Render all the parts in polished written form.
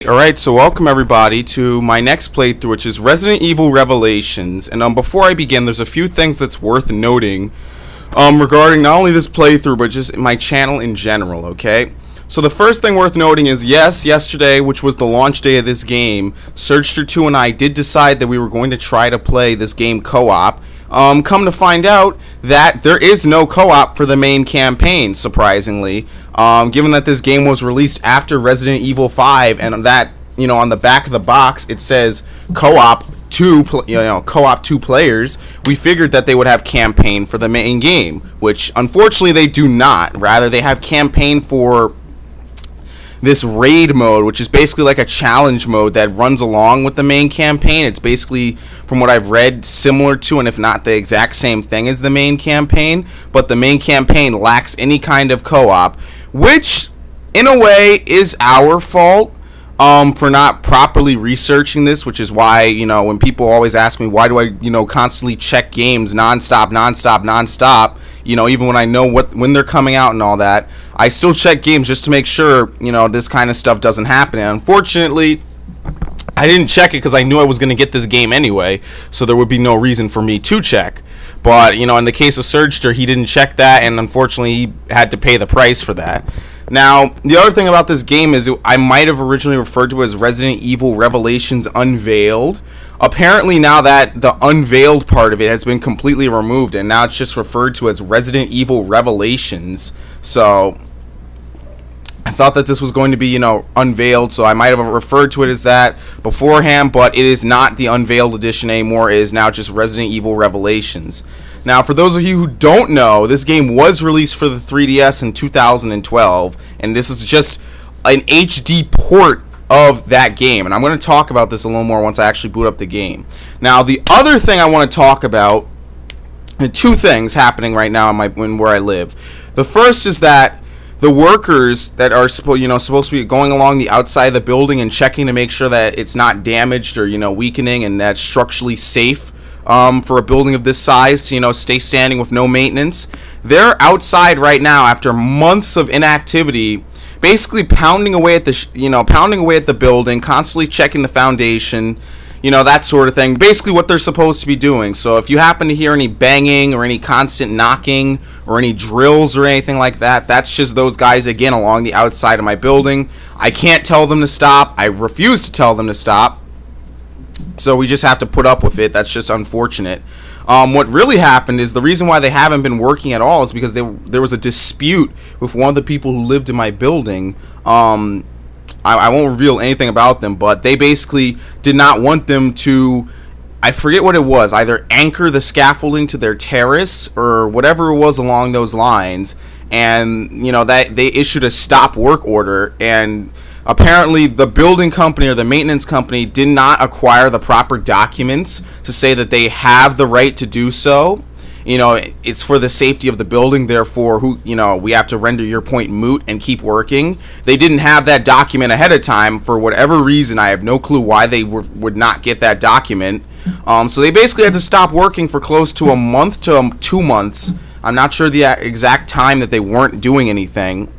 Alright, so welcome everybody to my next playthrough, which is Resident Evil Revelations. And before I begin, there's a few things that's worth noting regarding not only this playthrough, but just my channel in general, okay? So the first thing worth noting is, yes, yesterday, which was the launch day of this game, Surgster2 and I did decide that we were going to try to play this game co-op. Come to find out that there is no co-op for the main campaign, surprisingly. Given that this game was released after Resident Evil 5, and that, on the back of the box it says co-op co-op 2 players, we figured that they would have campaign for the main game, which unfortunately they do not. Rather, they have campaign for this raid mode, which is basically like a challenge mode that runs along with the main campaign. It's basically, from what I've read, similar to, and if not the exact same thing as the main campaign, but the main campaign lacks any kind of co-op, which in a way is our fault for not properly researching this, which is why, when people always ask me why do I, constantly check games nonstop, even when I know when they're coming out and all that, I still check games just to make sure, this kind of stuff doesn't happen. And unfortunately, I didn't check it because I knew I was going to get this game anyway, so there would be no reason for me to check. But, in the case of Surgster, he didn't check that, and unfortunately, he had to pay the price for that. Now, the other thing about this game is I might have originally referred to it as Resident Evil Revelations Unveiled. Apparently now that the unveiled part of it has been completely removed, and now it's just referred to as Resident Evil Revelations. So I thought that this was going to be, unveiled, so I might have referred to it as that beforehand, but it is not the unveiled edition anymore. It is now just Resident Evil Revelations. Now, for those of you who don't know, this game was released for the 3DS in 2012, and this is just an HD port of that game, and I'm going to talk about this a little more once I actually boot up the game. Now, the other thing I want to talk about, two things happening right now in where I live. The first is that the workers that are supposed to be going along the outside of the building and checking to make sure that it's not damaged or weakening and that's structurally safe for a building of this size to stay standing with no maintenance. They're outside right now after months of inactivity, basically pounding away at the building, constantly checking the foundation, that sort of thing. Basically what they're supposed to be doing. So if you happen to hear any banging or any constant knocking or any drills or anything like that, that's just those guys again along the outside of my building. I can't tell them to stop. I refuse to tell them to stop. So we just have to put up with it. That's just unfortunate. What really happened is the reason why they haven't been working at all is because there was a dispute with one of the people who lived in my building. I won't reveal anything about them, but they basically did not want them to, I forget what it was, either anchor the scaffolding to their terrace or whatever it was along those lines. And, that they issued a stop work order, and apparently the building company or the maintenance company did not acquire the proper documents to say that they have the right to do so. It's for the safety of the building, therefore we have to render your point moot and keep working. They didn't have that document ahead of time for whatever reason. I have no clue why they would not get that document. So they basically had to stop working for close to a month to 2 months. I'm not sure the exact time that they weren't doing anything.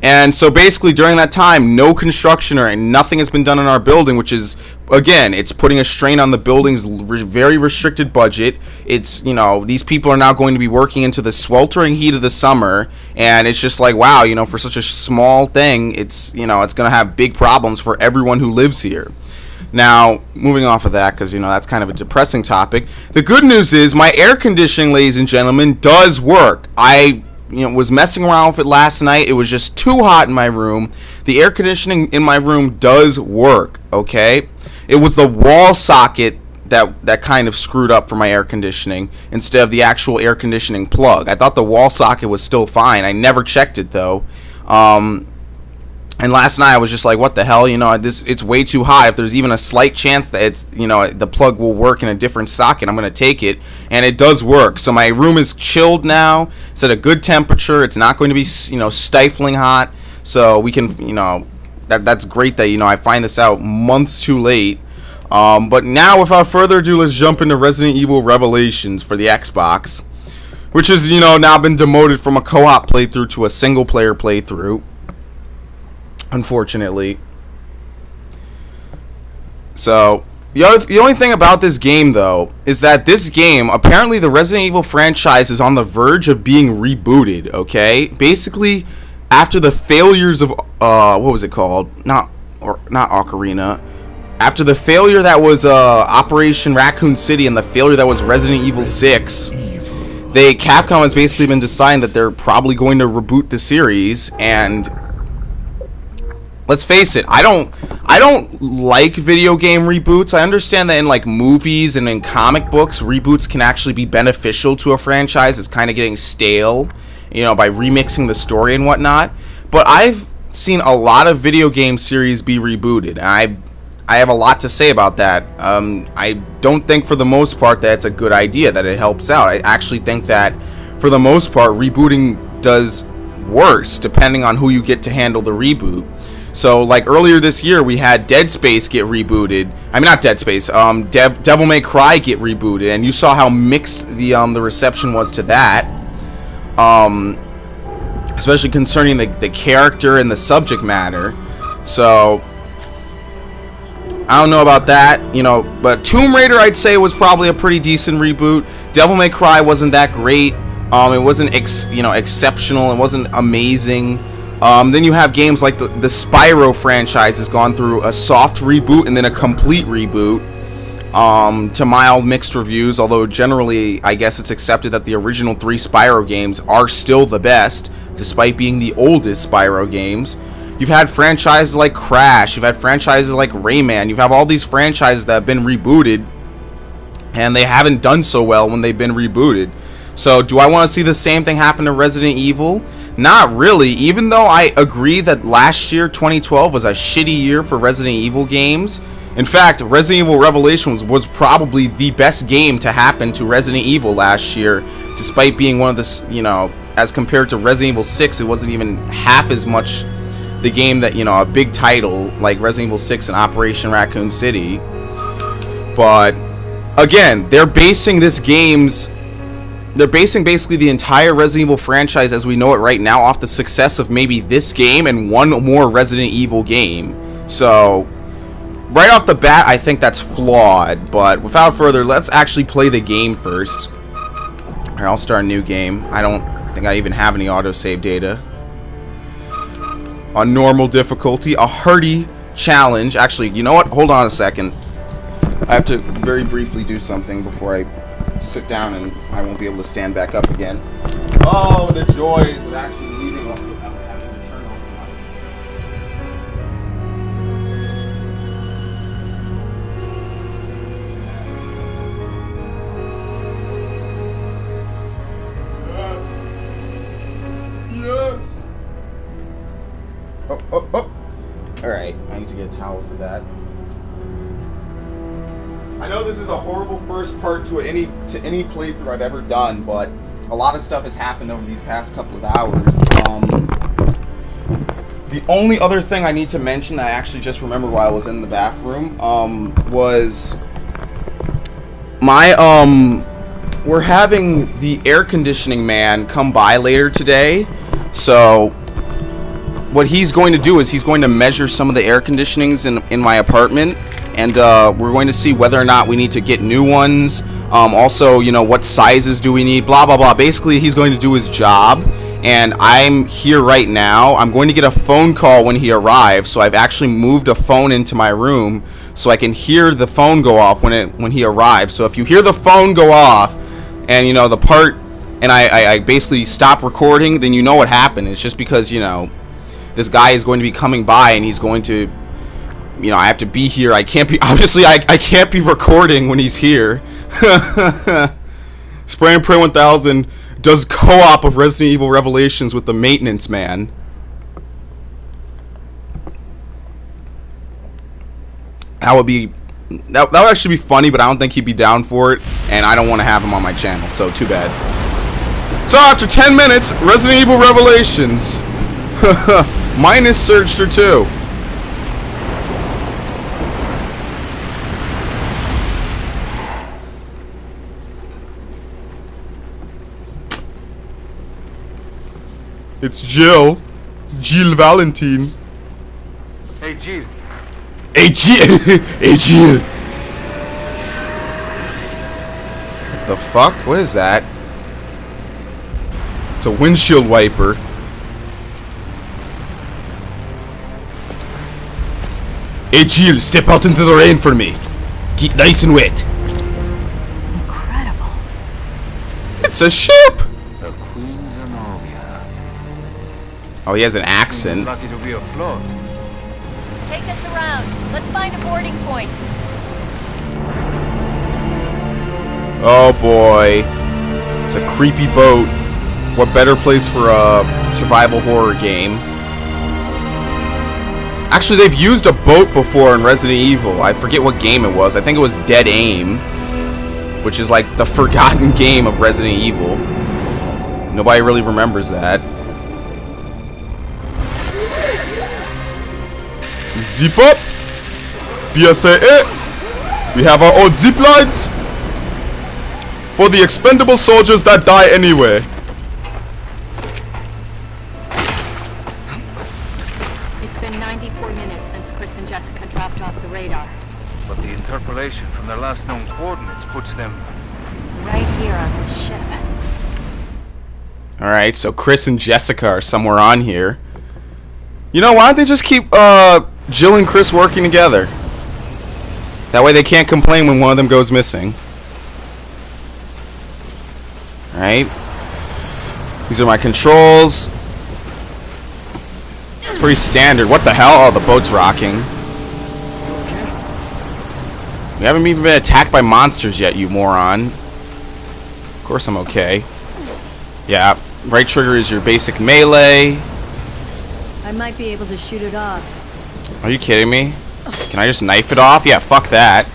And so basically during that time, no construction or nothing has been done in our building, which is, again, it's putting a strain on the building's very restricted budget. It's, these people are now going to be working into the sweltering heat of the summer, and it's just like, wow, for such a small thing, it's, it's going to have big problems for everyone who lives here. Now, moving off of that, because, that's kind of a depressing topic, the good news is my air conditioning, ladies and gentlemen, does work. I was messing around with it last night. It was just too hot in my room. The air conditioning in my room does work, okay? It was the wall socket that kind of screwed up for my air conditioning instead of the actual air conditioning plug. I thought the wall socket was still fine. I never checked it though. And last night I was just like, what the hell? It's way too hot. If there's even a slight chance that it's, the plug will work in a different socket, I'm going to take it. And it does work. So my room is chilled now. It's at a good temperature. It's not going to be, stifling hot. So we can, that's great that, I find this out months too late. But now, without further ado, let's jump into Resident Evil Revelations for the Xbox, which has, now been demoted from a co-op playthrough to a single-player playthrough. unfortunately. So the only thing about this game, though, is that this game, apparently the Resident Evil franchise is on the verge of being rebooted, okay? Basically, after the failures of, what was it called? Not Ocarina. After the failure that was Operation Raccoon City and the failure that was Resident Evil 6, Capcom has basically been deciding that they're probably going to reboot the series, and let's face it, I don't like video game reboots. I understand that in like movies and in comic books, reboots can actually be beneficial to a franchise. It's kind of getting stale, you know, by remixing the story and whatnot. But I've seen a lot of video game series be rebooted, and I have a lot to say about that. I don't think for the most part that it's a good idea, that it helps out. I actually think that for the most part, rebooting does worse depending on who you get to handle the reboot. So, like, earlier this year, we had Dead Space get rebooted. I mean, not Dead Space. Devil May Cry get rebooted, and you saw how mixed the reception was to that. Especially concerning the character and the subject matter. So, I don't know about that, you know. But Tomb Raider, I'd say, was probably a pretty decent reboot. Devil May Cry wasn't that great. It wasn't exceptional. It wasn't amazing. Then you have games like the Spyro franchise has gone through a soft reboot and then a complete reboot, to mild mixed reviews, although generally I guess it's accepted that the original 3 Spyro games are still the best, despite being the oldest Spyro games. You've had franchises like Crash, you've had franchises like Rayman, you have all these franchises that have been rebooted, and they haven't done so well when they've been rebooted. So, do I want to see the same thing happen to Resident Evil? Not really, even though I agree that last year, 2012, was a shitty year for Resident Evil games. In fact, Resident Evil Revelations was probably the best game to happen to Resident Evil last year, despite being one of the, you know, as compared to Resident Evil 6, it wasn't even half as much the game that, you know, a big title like Resident Evil 6 and Operation Raccoon City. But, again, they're basing basically the entire Resident Evil franchise as we know it right now off the success of maybe this game and one more Resident Evil game. So, right off the bat, I think that's flawed. But without further, let's actually play the game first. Alright, I'll start a new game. I don't think I even have any autosave data. On normal difficulty, a hearty challenge. Actually, you know what? Hold on a second. I have to very briefly do something before I sit down and I won't be able to stand back up again. Oh, the joys of actually leaving without having to turn off the light. Yes! Oh. Alright, I need to get a towel for that. I know this is a horrible first part to any playthrough I've ever done, but a lot of stuff has happened over these past couple of hours. The only other thing I need to mention that I actually just remembered while I was in the bathroom was we're having the air conditioning man come by later today. So what he's going to do is he's going to measure some of the air conditionings in my apartment. And we're going to see whether or not we need to get new ones. Also, you know, what sizes do we need, blah, blah, blah. Basically, he's going to do his job. And I'm here right now. I'm going to get a phone call when he arrives. So I've actually moved a phone into my room so I can hear the phone go off when he arrives. So if you hear the phone go off and, you know, the part, and I basically stop recording, then you know what happened. It's just because, you know, this guy is going to be coming by and he's going to, you know, I have to be here. I can't be, obviously, I can't be recording when he's here. Spray and Pray 1000 does co-op of Resident Evil Revelations with the maintenance man. That would actually be funny, but I don't think he'd be down for it, and I don't want to have him on my channel, so too bad. So after 10 minutes, Resident Evil Revelations. Minus Surgster 2. It's Jill Valentine. Hey, Jill. Hey, Jill. Hey, Jill. What the fuck? What is that? It's a windshield wiper. Hey, Jill, step out into the rain for me. Get nice and wet. Incredible. It's a ship. The Queen Zenobia. Oh, he has an accent. Lucky to be afloat. Take us around. Let's find a boarding point. Oh boy. It's a creepy boat. What better place for a survival horror game? Actually, they've used a boat before in Resident Evil. I forget what game it was. I think it was Dead Aim, which is like the forgotten game of Resident Evil. Nobody really remembers that. Zip up! BSAA! We have our own zip lines! For the expendable soldiers that die anyway. It's been 94 minutes since Chris and Jessica dropped off the radar. But the interpolation from their last known coordinates puts them... Right here on this ship. Alright, so Chris and Jessica are somewhere on here. You know, why don't they just keep Jill and Chris working together? That way they can't complain when one of them goes missing. Alright. These are my controls. It's pretty standard. What the hell? Oh, the boat's rocking. We haven't even been attacked by monsters yet, you moron. Of course I'm okay. Yeah, right trigger is your basic melee. I might be able to shoot it off. Are you kidding me? Can I just knife it off? Yeah, fuck that.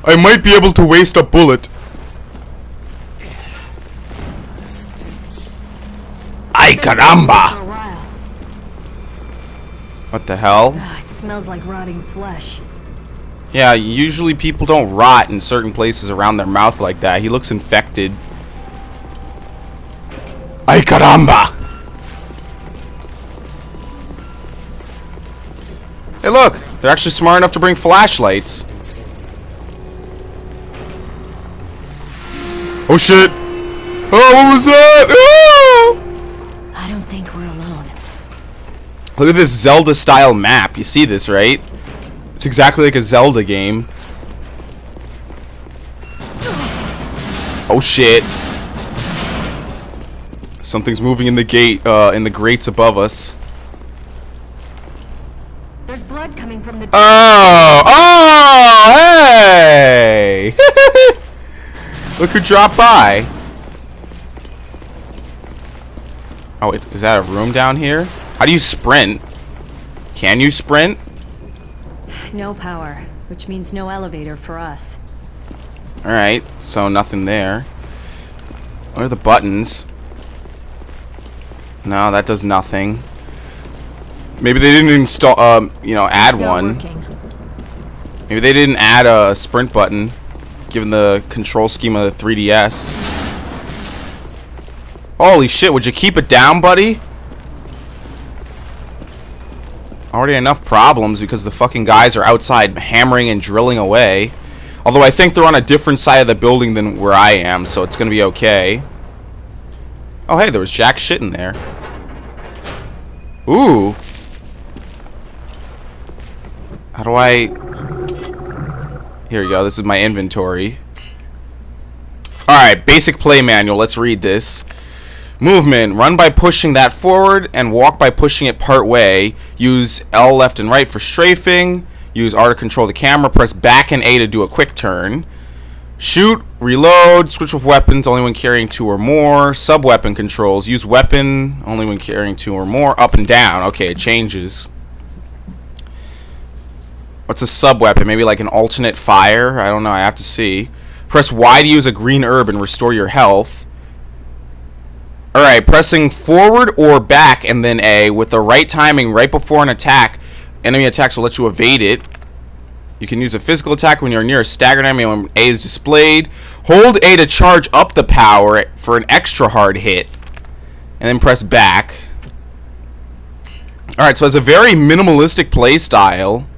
I might be able to waste a bullet. Ay caramba! For a while. What the hell? It smells like rotting flesh. Yeah, usually people don't rot in certain places around their mouth like that. He looks infected. Ay caramba! Hey look! They're actually smart enough to bring flashlights. Oh shit! Oh, what was that? Oh! I don't think we're alone. Look at this Zelda-style map. You see this, right? It's exactly like a Zelda game. Oh shit! Something's moving in the gate, in the grates above us. There's blood coming from the... Oh! Oh! Hey! Look who dropped by. Oh, is that a room down here? How do you sprint? Can you sprint? No power, which means no elevator for us. Alright, so nothing there. What are the buttons? No, that does nothing. Maybe they didn't install, you know, add It's not one. working. Maybe they didn't add a sprint button, given the control scheme of the 3DS. Holy shit, would you keep it down, buddy? Already enough problems because the fucking guys are outside hammering and drilling away. Although I think they're on a different side of the building than where I am, so it's gonna be okay. Oh hey, there was jack shit in there. Ooh. How do I... Here we go, this is my inventory. Alright, basic play manual, let's read this. Movement, run by pushing that forward and walk by pushing it part way. Use L left and right for strafing. Use R to control the camera. Press back and A to do a quick turn. Shoot, reload, switch with weapons only when carrying 2 or more. Sub-weapon controls, use weapon only when carrying 2 or more. Up and down, okay, it changes. What's a sub-weapon? Maybe like an alternate fire? I don't know, I have to see. Press Y to use a green herb and restore your health. Alright, pressing forward or back and then A with the right timing right before an attack. Enemy attacks will let you evade it. You can use a physical attack when you're near a staggered enemy when A is displayed. Hold A to charge up the power for an extra hard hit. And then press back. Alright, so it's a very minimalistic play style.